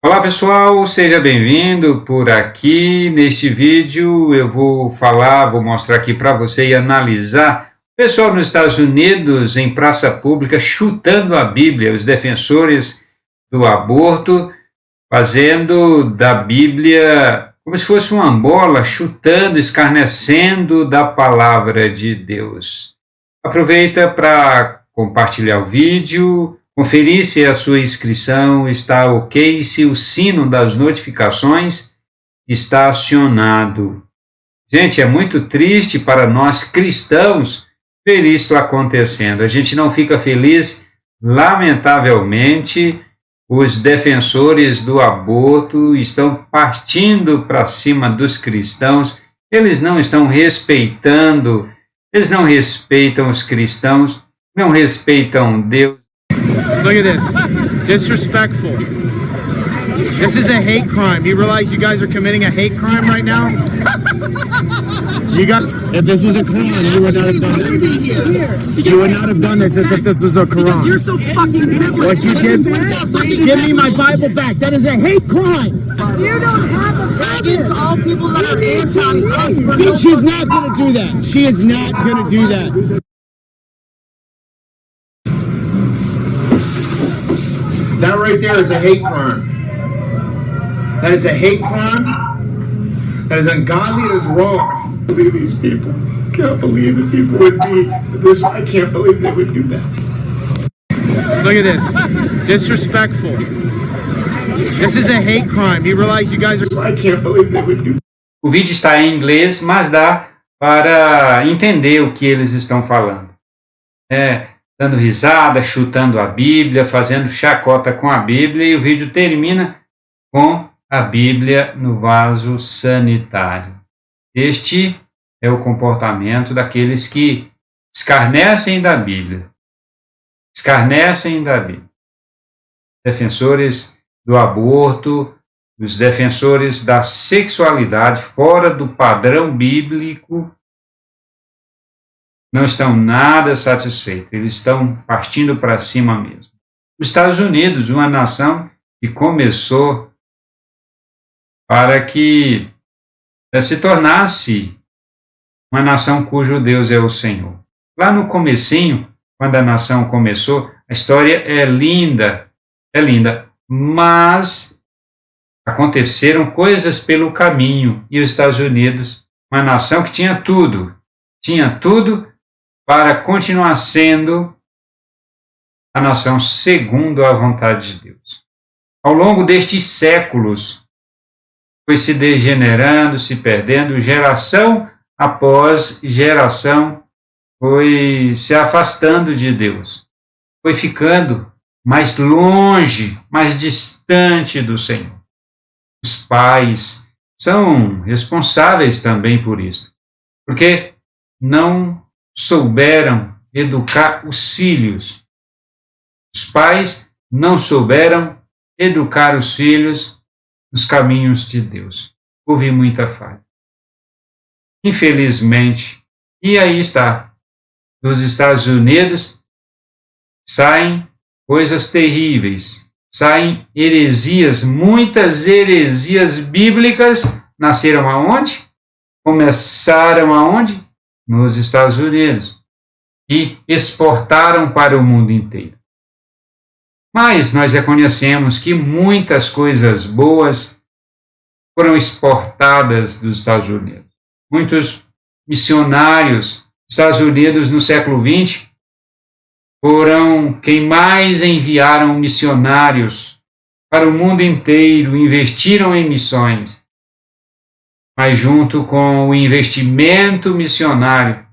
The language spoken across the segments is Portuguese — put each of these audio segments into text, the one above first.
Olá pessoal, seja bem-vindo por aqui. Neste vídeo eu vou mostrar aqui para você e analisar o pessoal nos Estados Unidos em praça pública chutando a Bíblia, os defensores do aborto, fazendo da Bíblia como se fosse uma bola, chutando, escarnecendo da palavra de Deus. Aproveita para compartilhar o vídeo, conferir se a sua inscrição está ok, se o sino das notificações está acionado. Gente, é muito triste para nós cristãos ver isso acontecendo. A gente não fica feliz, lamentavelmente, os defensores do aborto estão partindo para cima dos cristãos, eles não estão respeitando, eles não respeitam os cristãos, não respeitam Deus. Look at this. Disrespectful. This is a hate crime. You realize you guys are committing a hate crime right now? You guys, if this was a Quran, you would not have done this. You would not have done this if this was a Quran. Because you're so fucking privileged. What you did? Give me my Bible back. That is a hate crime. You don't have a Bible. Against all people that are anti-us. Dude, she's not going to do that. She is not going to do that. That right there is a hate crime. That is a hate crime. That is ungodly. That is wrong. I can't believe these people. I can't believe that people would be this. I can't believe they would do that. Look at this. Disrespectful. This is a hate crime. You realize you guys are. I can't believe they would do. O vídeo está em inglês, mas dá para entender o que eles estão falando. Dando risada, chutando a Bíblia, fazendo chacota com a Bíblia, e o vídeo termina com a Bíblia no vaso sanitário. Este é o comportamento daqueles que escarnecem da Bíblia. Escarnecem da Bíblia. Defensores do aborto, os defensores da sexualidade fora do padrão bíblico, não estão nada satisfeitos, eles estão partindo para cima mesmo. Os Estados Unidos, uma nação que começou para que se tornasse uma nação cujo Deus é o Senhor. Lá no comecinho, quando a nação começou, a história é linda, mas aconteceram coisas pelo caminho, e os Estados Unidos, uma nação que tinha tudo para continuar sendo a nação segundo a vontade de Deus. Ao longo destes séculos, foi se degenerando, se perdendo, geração após geração, foi se afastando de Deus, foi ficando mais longe, mais distante do Senhor. Os pais são responsáveis também por isso, porque não souberam educar os filhos. Os pais não souberam educar os filhos nos caminhos de Deus. Houve muita falha. Infelizmente, e aí está, dos Estados Unidos saem coisas terríveis, saem heresias, muitas heresias bíblicas nasceram aonde? Começaram aonde? Nos Estados Unidos, e exportaram para o mundo inteiro. Mas nós reconhecemos que muitas coisas boas foram exportadas dos Estados Unidos. Muitos missionários dos Estados Unidos no século XX foram quem mais enviaram missionários para o mundo inteiro, investiram em missões. Mas junto com o investimento missionário,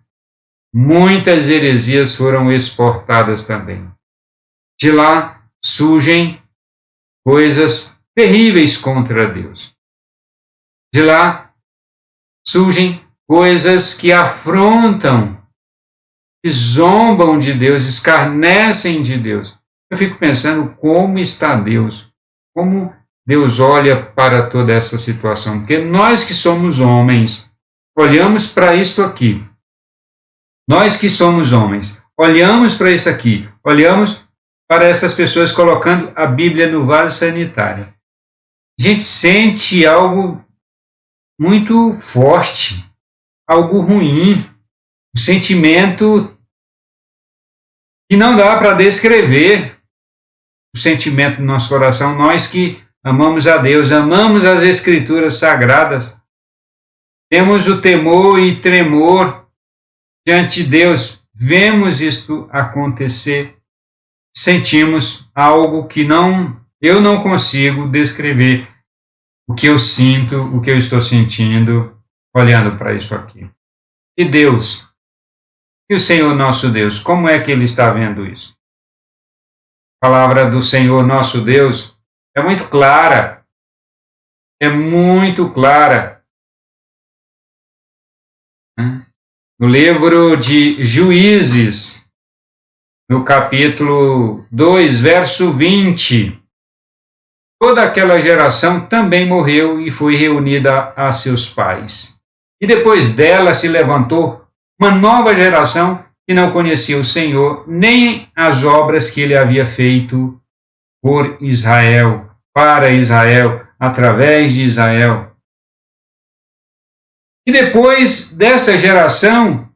muitas heresias foram exportadas também. De lá surgem coisas terríveis contra Deus. De lá surgem coisas que afrontam, que zombam de Deus, escarnecem de Deus. Eu fico pensando como está Deus, como Deus olha para toda essa situação, porque nós que somos homens, olhamos para isto aqui. Nós que somos homens, olhamos para isso aqui, olhamos para essas pessoas colocando a Bíblia no vaso sanitário. a gente sente algo muito forte, algo ruim, um sentimento que não dá para descrever. O sentimento do nosso coração, nós que amamos a Deus, amamos as Escrituras Sagradas, temos o temor e tremor diante de Deus, vemos isto acontecer, sentimos algo que eu não consigo descrever o que eu sinto, o que eu estou sentindo, olhando para isso aqui. E Deus, e o Senhor nosso Deus, como é que Ele está vendo isso? A palavra do Senhor nosso Deus é muito clara. É muito clara. No livro de Juízes, no capítulo 2, verso 20, toda aquela geração também morreu e foi reunida a seus pais. E depois dela se levantou uma nova geração que não conhecia o Senhor, nem as obras que ele havia feito por Israel, para Israel, através de Israel. E depois dessa geração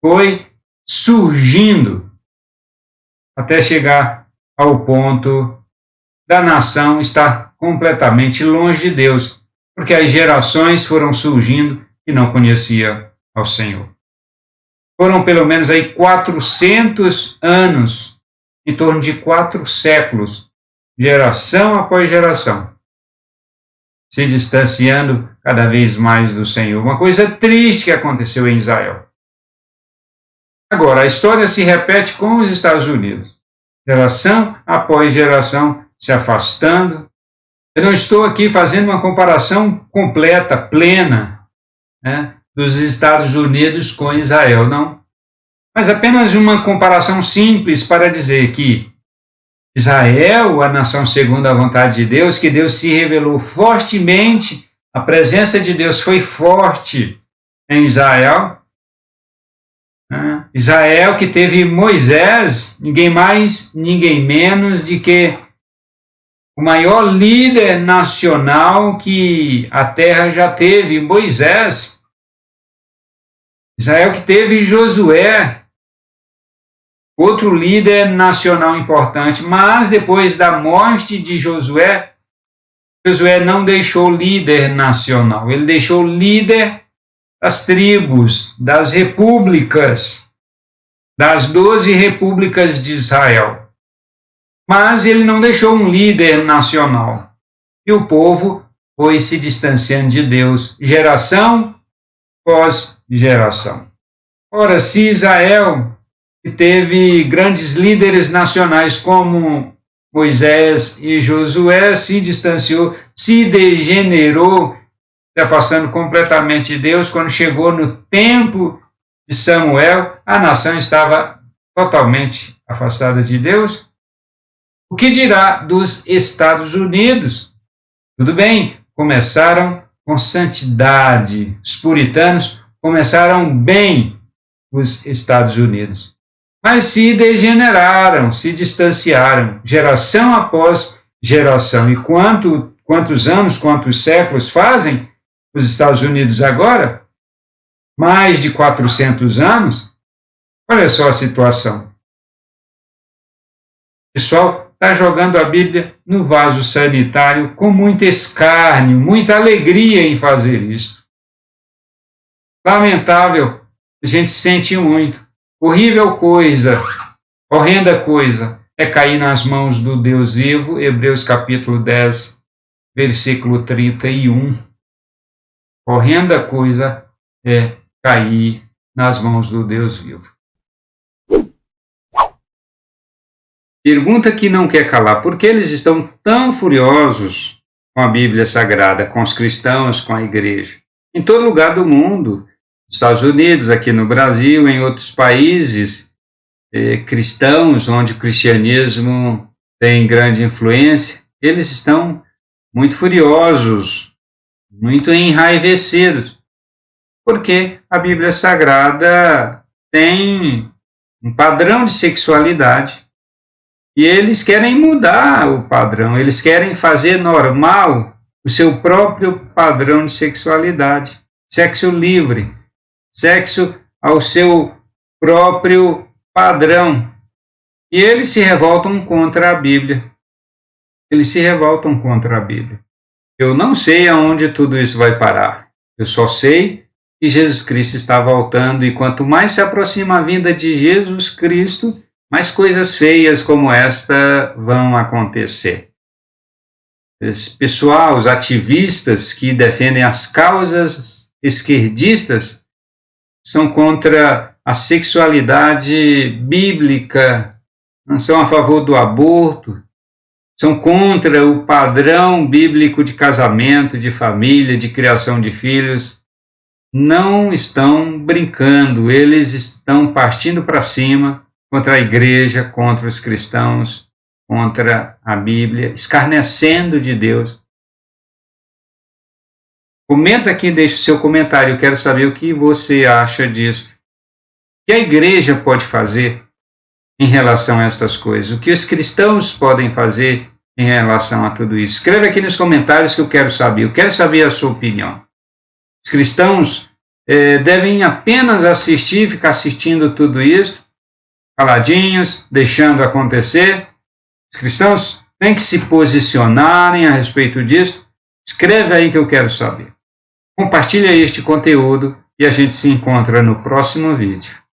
foi surgindo até chegar ao ponto da nação estar completamente longe de Deus, porque as gerações foram surgindo e não conhecia ao Senhor. Foram pelo menos aí 400 anos, em torno de 4 séculos, geração após geração, se distanciando cada vez mais do Senhor. Uma coisa triste que aconteceu em Israel. Agora, a história se repete com os Estados Unidos. Geração após geração se afastando. Eu não estou aqui fazendo uma comparação completa, plena, né, dos Estados Unidos com Israel, não. Mas apenas uma comparação simples para dizer que Israel, a nação segundo a vontade de Deus, que Deus se revelou fortemente, a presença de Deus foi forte em Israel. Israel que teve Moisés, ninguém mais, ninguém menos de que o maior líder nacional que a terra já teve, Moisés. Israel que teve Josué, outro líder nacional importante, mas depois da morte de Josué, Josué não deixou líder nacional, ele deixou líder das tribos, das repúblicas, das 12 repúblicas de Israel. Mas ele não deixou um líder nacional. E o povo foi se distanciando de Deus, geração após geração. Ora, se Israel, que teve grandes líderes nacionais como Moisés e Josué, se distanciou, se degenerou, se afastando completamente de Deus, quando chegou no tempo de Samuel, a nação estava totalmente afastada de Deus. O que dirá dos Estados Unidos? Tudo bem, começaram com santidade. Os puritanos começaram bem, os Estados Unidos. Mas se degeneraram, se distanciaram, geração após geração. E quantos anos, quantos séculos fazem os Estados Unidos agora? Mais de 400 anos? Olha só a situação. Pessoal, está jogando a Bíblia no vaso sanitário com muito escárnio, muita alegria em fazer isso. Lamentável, a gente sente muito. Horrível coisa, horrenda coisa, é cair nas mãos do Deus vivo, Hebreus capítulo 10, versículo 31. Horrenda coisa é cair nas mãos do Deus vivo. Pergunta que não quer calar: por que eles estão tão furiosos com a Bíblia Sagrada, com os cristãos, com a igreja? Em todo lugar do mundo, nos Estados Unidos, aqui no Brasil, em outros países cristãos, onde o cristianismo tem grande influência, eles estão muito furiosos, muito enraivecidos, porque a Bíblia Sagrada tem um padrão de sexualidade e eles querem mudar o padrão, eles querem fazer normal o seu próprio padrão de sexualidade, sexo livre, sexo ao seu próprio padrão. E eles se revoltam contra a Bíblia. Eles se revoltam contra a Bíblia. Eu não sei aonde tudo isso vai parar. Eu só sei que Jesus Cristo está voltando, e quanto mais se aproxima a vinda de Jesus Cristo, mais coisas feias como esta vão acontecer. Esse pessoal, os ativistas que defendem as causas esquerdistas, são contra a sexualidade bíblica, não são a favor do aborto, são contra o padrão bíblico de casamento, de família, de criação de filhos. Não estão brincando, eles estão partindo para cima contra a igreja, contra os cristãos, contra a Bíblia, escarnecendo de Deus. Comenta aqui, deixe o seu comentário, eu quero saber o que você acha disso. O que a igreja pode fazer em relação a estas coisas? O que os cristãos podem fazer em relação a tudo isso? Escreve aqui nos comentários que eu quero saber a sua opinião. Os cristãos devem apenas assistir, ficar assistindo tudo isso, caladinhos, deixando acontecer. Os cristãos têm que se posicionarem a respeito disso. Escreve aí que eu quero saber. Compartilha este conteúdo e a gente se encontra no próximo vídeo.